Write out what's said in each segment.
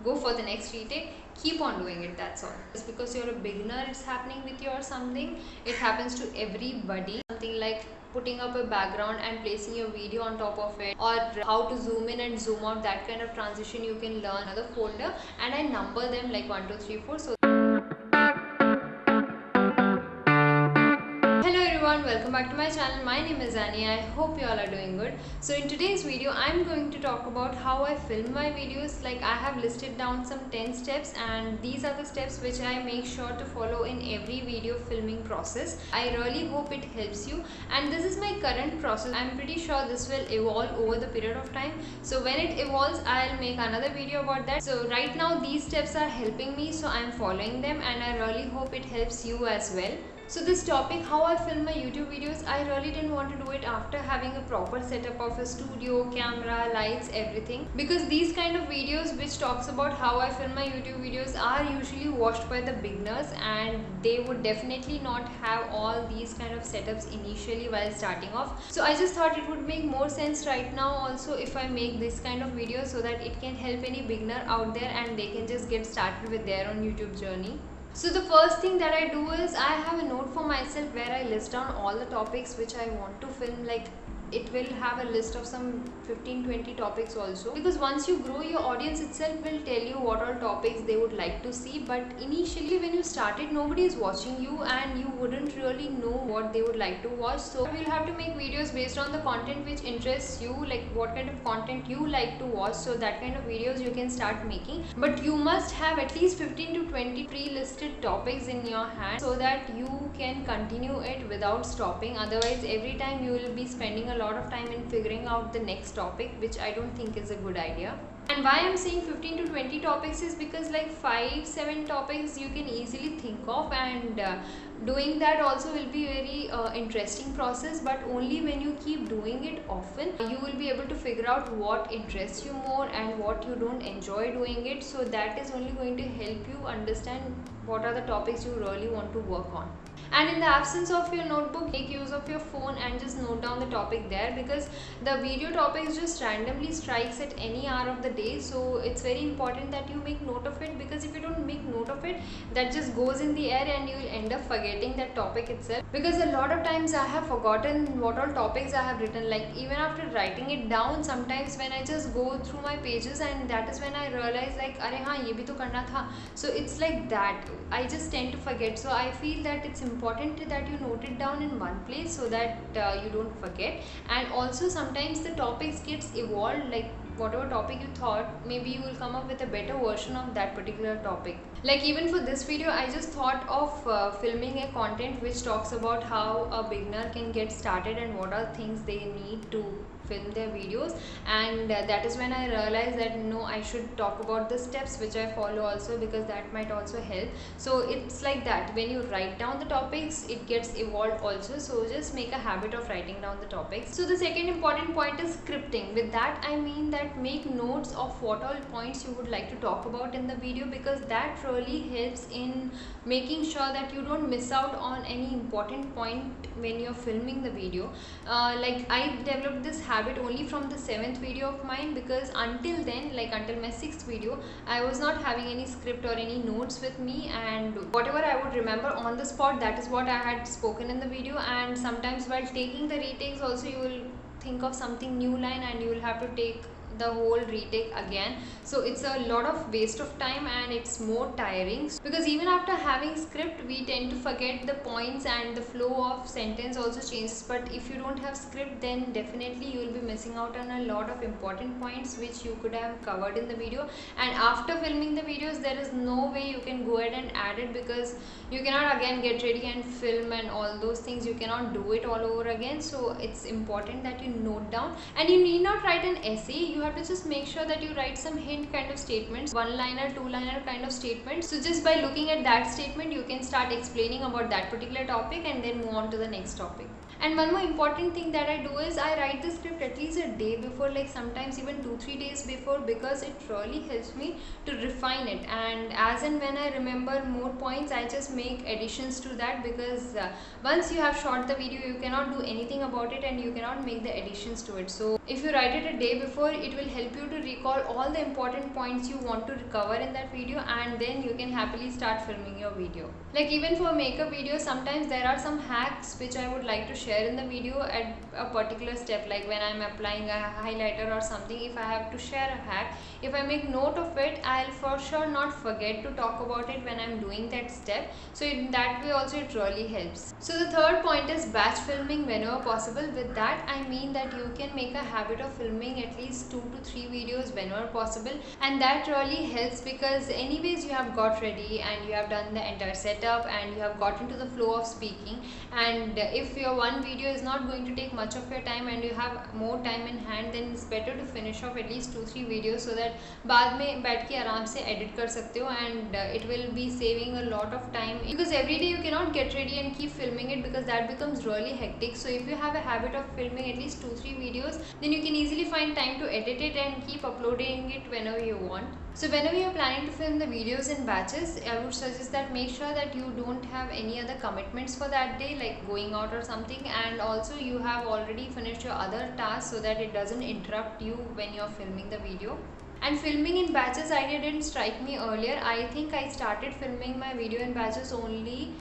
go for the next retake, keep on doing it, that's all. Just because you're a beginner it's happening with you or something, it happens to everybody. Something like putting up a background and placing your video on top of it, or how to zoom in and zoom out, that kind of transition you can learn another folder, and I number them like 1 2 3 4. So hello everyone, welcome back to my channel. My name is Annie. I hope you all are doing good. So in today's video I'm going to talk about how I film my videos. Like, I have listed down some 10 steps, and these are the steps which I make sure to follow in every video filming process. I really hope it helps you, and this is my current process. I'm pretty sure this will evolve over the period of time, so when it evolves I'll make another video about that. So right now these steps are helping me, so I'm following them, and I really hope it helps you as well. So this topic, how I film my YouTube videos, I really didn't want to do it after having a proper setup of a studio, camera, lights, everything. Because these kind of videos which talks about how I film my YouTube videos are usually watched by the beginners, and they would definitely not have all these kind of setups initially while starting off. So I just thought it would make more sense right now also if I make this kind of videos, so that it can help any beginner out there and they can just get started with their own YouTube journey. So the first thing that I do is I have a note for myself where I list down all the topics which I want to film. Like, it will have a list of some 15-20 topics also, because once you grow, your audience itself will tell you what all topics they would like to see. But initially when you started, nobody is watching you and you wouldn't really know what they would like to watch. So you'll have to make videos based on the content which interests you, like what kind of content you like to watch. So that kind of videos you can start making, but you must have at least 15 to 20 pre-listed topics in your hand, so that you can continue it without stopping. Otherwise every time you will be spending a lot of time in figuring out the next topic, which I don't think is a good idea. And why I'm saying 15 to 20 topics is because like 5-7 topics you can easily think of, and doing that also will be very interesting process. But only when you keep doing it often, you will be able to figure out what interests you more and what you don't enjoy doing it. So that is only going to help you understand what are the topics you really want to work on. And in the absence of your notebook, make use of your phone and just note down the topic there, because the video topics just randomly strikes at any hour of the day. So it's very important that you make note of it, because if you don't make note of it, that just goes in the air and you will end up forgetting that topic itself. Because a lot of times I have forgotten what all topics I have written. Like, even after writing it down, sometimes when I just go through my pages, and that is when I realize like, अरे हाँ ये भी तो करना था. So it's like that. I just tend to forget. So I feel that it's important that you note it down in one place, so that you don't forget. And also sometimes the topics gets evolved, like whatever topic you thought, maybe you will come up with a better version of that particular topic. Like, even for this video I just thought of filming a content which talks about how a beginner can get started and what are things they need to film their videos. And that is when I realized that no, I should talk about the steps which I follow also, because that might also help. So it's like that, when you write down the topics, it gets evolved also. So just make a habit of writing down the topics. So the second important point is scripting. With that I mean that make notes of what all points you would like to talk about in the video, because that really helps in making sure that you don't miss out on any important point when you're filming the video. Like, I developed this habit only from the 7th video of mine, because until then, like until my 6th video, I was not having any script or any notes with me, and whatever I would remember on the spot, that is what I had spoken in the video. And sometimes while taking the retakes also, you will think of something new line and you will have to take the whole retake again. So it's a lot of waste of time and it's more tiring, because even after having script we tend to forget the points, and the flow of sentence also changes. But if you don't have script, then definitely you will be missing out on a lot of important points which you could have covered in the video. And after filming the videos, there is no way you can go ahead and add it, because you cannot again get ready and film and all those things. You cannot do it all over again. So it's important that you note down, and you need not write an essay. You have to just make sure that you write some hint kind of statements, one liner, two liner kind of statements. So just by looking at that statement, you can start explaining about that particular topic and then move on to the next topic. And one more important thing that I do is I write the script at least a day before, like sometimes even 2-3 days before, because it really helps me to refine it, and as and when I remember more points, I just make additions to that, because once you have shot the video, you cannot do anything about it and you cannot make the additions to it. So if you write it a day before, it will help you to recall all the important points you want to cover in that video, and then you can happily start filming your video. Like even for makeup videos, sometimes there are some hacks which I would like to share in the video at a particular step, like when I'm applying a highlighter or something. If I have to share a hack, if I make note of it, I'll for sure not forget to talk about it when I'm doing that step. So in that way also it really helps. So the third point is batch filming whenever possible. With that I mean that you can make a habit of filming at least 2 to 3 videos whenever possible, and that really helps because anyways you have got ready and you have done the entire setup and you have got into the flow of speaking. And if your one video is not going to take much of your time and you have more time in hand, then it's better to finish off at least 2-3 videos so that बाद में बैठ के आराम से edit कर सकते हो, and it will be saving a lot of time, because every day you cannot get ready and keep filming it, because that becomes really hectic. So if you have a habit of filming at least 2-3 videos, then you can easily find time to edit it and keep uploading it whenever you want. So whenever you're planning to film the videos in batches, I would suggest that make sure that you don't have any other commitments for that day, like going out or something, and also you have already finished your other tasks so that it doesn't interrupt you when you're filming the video. And filming in batches idea didn't strike me earlier. I think I started filming my video in batches only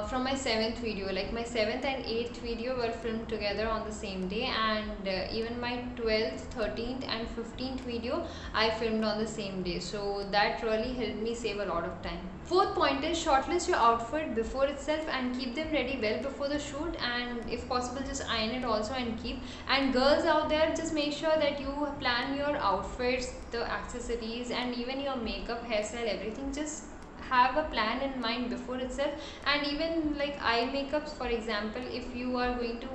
from my 7th video. Like my 7th and 8th video were filmed together on the same day, and even my 12th, 13th and 15th video I filmed on the same day. So that really helped me save a lot of time. Fourth point is shortlist your outfit before itself and keep them ready well before the shoot, and if possible just iron it also and keep. And girls out there, just make sure that you plan your outfits, the accessories and even your makeup, hairstyle, everything. Just have a plan in mind before itself. And even like eye makeups, for example, if you are going to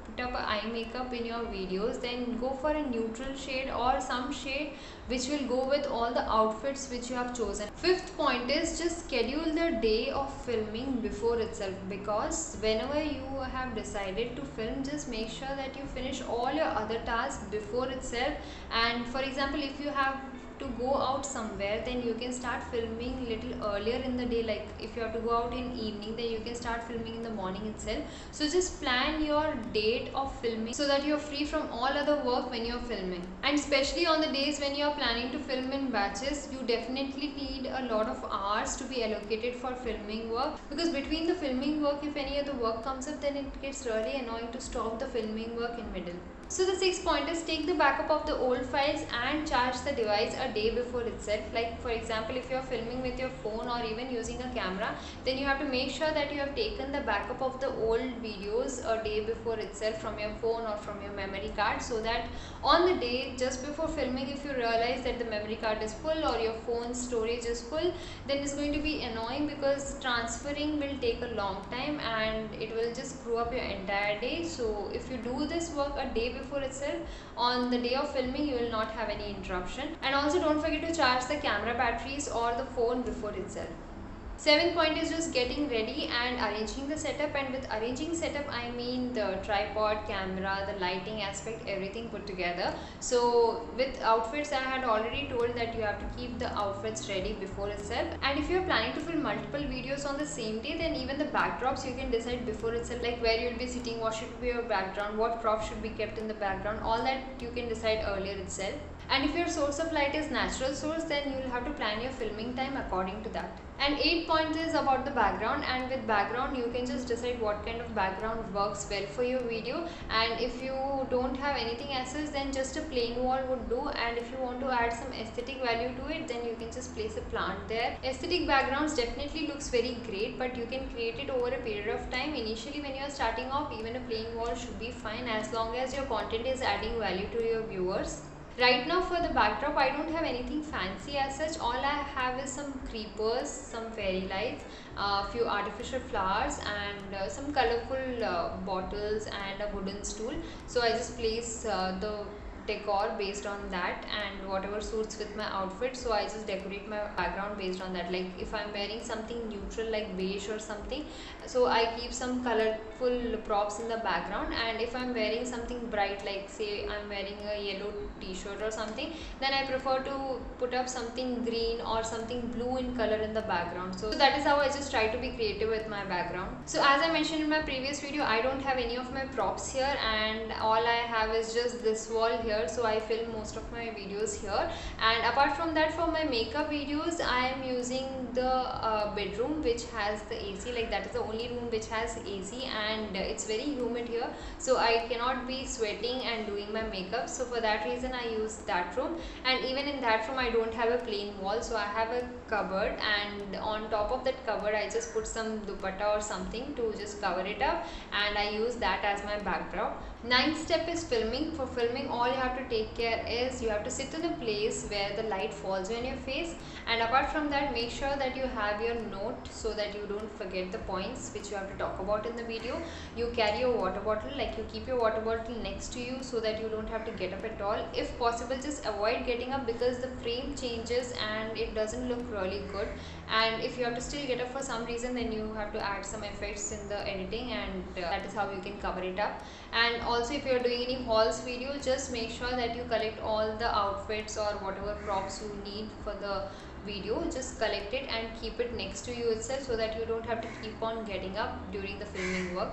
put up eye makeup in your videos, then go for a neutral shade or some shade which will go with all the outfits which you have chosen. Fifth point is just schedule the day of filming before itself, because whenever you have decided to film, just make sure that you finish all your other tasks before itself. And for example, if you have to go out somewhere, then you can start filming little earlier in the day. Like if you have to go out in evening, then you can start filming in the morning itself. So just plan your date of filming so that you're free from all other work when you're filming. And especially on the days when you're planning to film in batches, you definitely need a lot of hours to be allocated for filming work, because between the filming work, if any other work comes up, then it gets really annoying to stop the filming work in middle. So the sixth point is take the backup of the old files and charge the device a day before itself. Like for example, if you are filming with your phone or even using a camera, then you have to make sure that you have taken the backup of the old videos a day before itself from your phone or from your memory card, so that on the day just before filming, if you realize that the memory card is full or your phone storage is full, then it's going to be annoying, because transferring will take a long time and it will just screw up your entire day. So if you do this work a day before itself, on the day of filming you will not have any interruption. And also don't forget to charge the camera batteries or the phone before itself. Seventh point is just getting ready and arranging the setup. And with arranging setup, I mean the tripod, camera, the lighting aspect, everything put together. So with outfits, I had already told that you have to keep the outfits ready before itself. And if you're planning to film multiple videos on the same day, then even the backdrops you can decide before itself, like where you'll be sitting, what should be your background, what props should be kept in the background, all that you can decide earlier itself. And if your source of light is natural source, then you will have to plan your filming time according to that. And 8 points is about the background, and with background you can just decide what kind of background works well for your video. And if you don't have anything as such, then just a plain wall would do. And if you want to add some aesthetic value to it, then you can just place a plant there. Aesthetic backgrounds definitely looks very great, but you can create it over a period of time. Initially when you are starting off, even a plain wall should be fine, as long as your content is adding value to your viewers. Right now for the backdrop, I don't have anything fancy as such. All I have is some creepers, some fairy lights, a few artificial flowers, and some colorful bottles and a wooden stool. So I just place the decor based on that, and whatever suits with my outfit, so I just decorate my background based on that. Like if I'm wearing something neutral like beige or something, so I keep some colorful props in the background. And if I'm wearing something bright, like say I'm wearing a yellow t-shirt or something, then I prefer to put up something green or something blue in color in the background. So that is how I just try to be creative with my background. So as I mentioned in my previous video, I don't have any of my props here, and all I have is just this wall here, so I film most of my videos here. And apart from that, for my makeup videos, I am using the bedroom which has the AC. Like that is the only room which has AC, and it's very humid here, so I cannot be sweating and doing my makeup. So for that reason I use that room. And even in that room I don't have a plain wall, so I have a cupboard, and on top of that cupboard I just put some dupatta or something to just cover it up, and I use that as my backdrop. Ninth step is filming. For filming, all you have to take care is you have to sit in a place where the light falls on your face, and apart from that, make sure that you have your note so that you don't forget the points which you have to talk about in the video. You carry your water bottle, like you keep your water bottle next to you so that you don't have to get up at all. If possible, just avoid getting up because the frame changes and it doesn't look really good. And if you have to still get up for some reason, then you have to add some effects in the editing, and that is how you can cover it up. And also, if you are doing any hauls video, just make sure that you collect all the outfits or whatever props you need for the video. Just collect it and keep it next to you itself so that you don't have to keep on getting up during the filming work.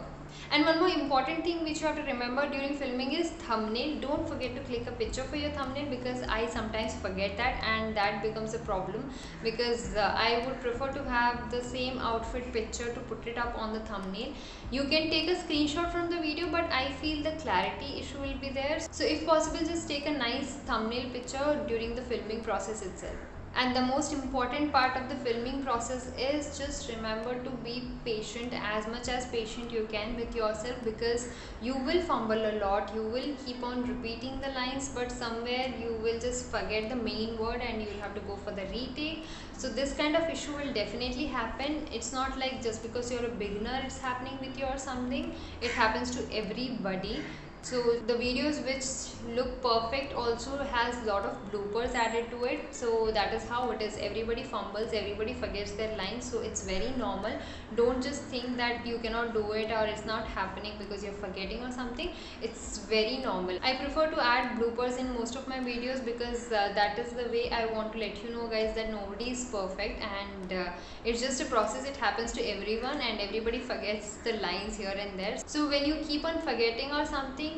And one more important thing which you have to remember during filming is thumbnail. Don't forget to click a picture for your thumbnail, because I sometimes forget that, and that becomes a problem, because I would prefer to have the same outfit picture to put it up on the thumbnail. You can take a screenshot from the video, but I feel the clarity issue will be there. So if possible, just take a nice thumbnail picture during the filming process itself. And the most important part of the filming process is just remember to be patient, as much as patient you can with yourself, because you will fumble a lot, you will keep on repeating the lines, but somewhere you will just forget the main word and you will have to go for the retake. So this kind of issue will definitely happen. It's not like just because you're a beginner it's happening with you or something. It happens to everybody. So the videos which look perfect also has a lot of bloopers added to it. So that is how it is. Everybody fumbles, everybody forgets their lines. So it's very normal. Don't just think that you cannot do it or it's not happening because you're forgetting or something. It's very normal. I prefer to add bloopers in most of my videos because that is the way I want to let you know, guys, that nobody is perfect, and it's just a process. It happens to everyone and everybody forgets the lines here and there. So when you keep on forgetting or something,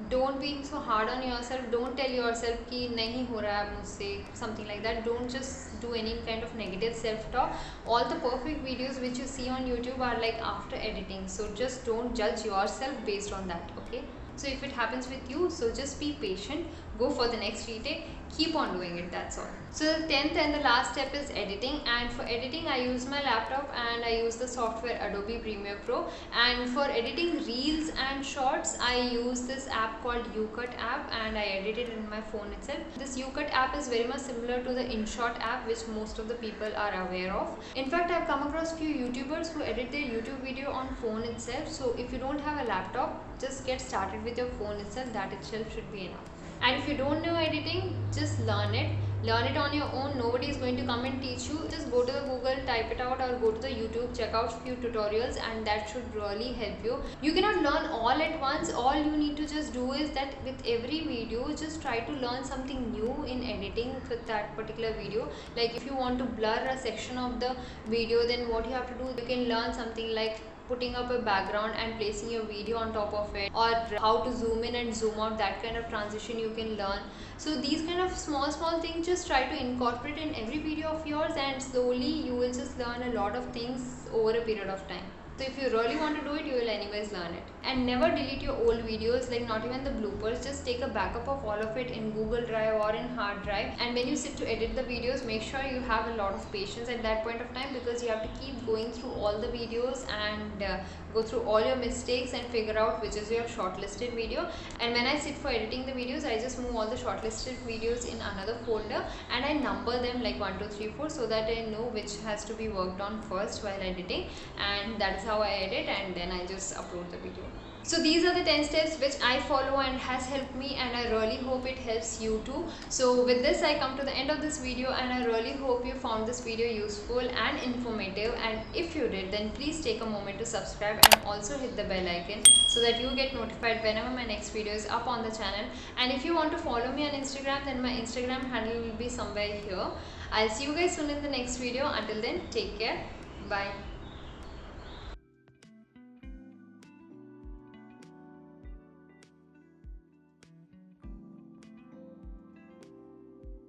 don't be so hard on yourself. Don't tell yourself कि नहीं हो रहा है मुझसे, something like that. Don't just do any kind of negative self-talk. All the perfect videos which you see on YouTube are like after editing. So just don't judge yourself based on that, okay? So if it happens with you, so just be patient, go for the next retake, keep on doing it, that's all. So the 10th and the last step is editing, and for editing I use my laptop and I use the software Adobe Premiere Pro. And for editing reels and shorts, I use this app called UCut app, and I edit it in my phone itself. This UCut app is very much similar to the InShot app, which most of the people are aware of. In fact, I've come across few YouTubers who edit their YouTube video on phone itself. So if you don't have a laptop, just get started with your phone itself. That itself should be enough. And if you don't know editing, just learn it. Learn it on your own. Nobody is going to come and teach you. Just go to the Google, type it out, or go to the YouTube, check out few tutorials, and that should really help you. You cannot learn all at once. All you need to just do is that with every video, just try to learn something new in editing with that particular video. Like if you want to blur a section of the video, then what you have to do, you can learn something like putting up a background and placing your video on top of it, or how to zoom in and zoom out. That kind of transition you can learn. So these kind of small things, just try to incorporate in every video of yours, and slowly you will just learn a lot of things over a period of time. So if you really want to do it, you will anyways learn it. And never delete your old videos, like not even the bloopers. Just take a backup of all of it in Google Drive or in hard drive. And when you sit to edit the videos, make sure you have a lot of patience at that point of time, because you have to keep going through all the videos and go through all your mistakes and figure out which is your shortlisted video. And when I sit for editing the videos, I just move all the shortlisted videos in another folder, and I number them like 1, 2, 3, 4, so that I know which has to be worked on first while editing. And that's how I edit, and then I just upload the video. So these are the 10 steps which I follow and has helped me, and I really hope it helps you too. So with this I come to the end of this video, and I really hope you found this video useful and informative, and if you did, then please take a moment to subscribe and also hit the bell icon so that you get notified whenever my next video is up on the channel. And if you want to follow me on Instagram, then my Instagram handle will be somewhere here. I'll see you guys soon in the next video. Until then, take care. Bye.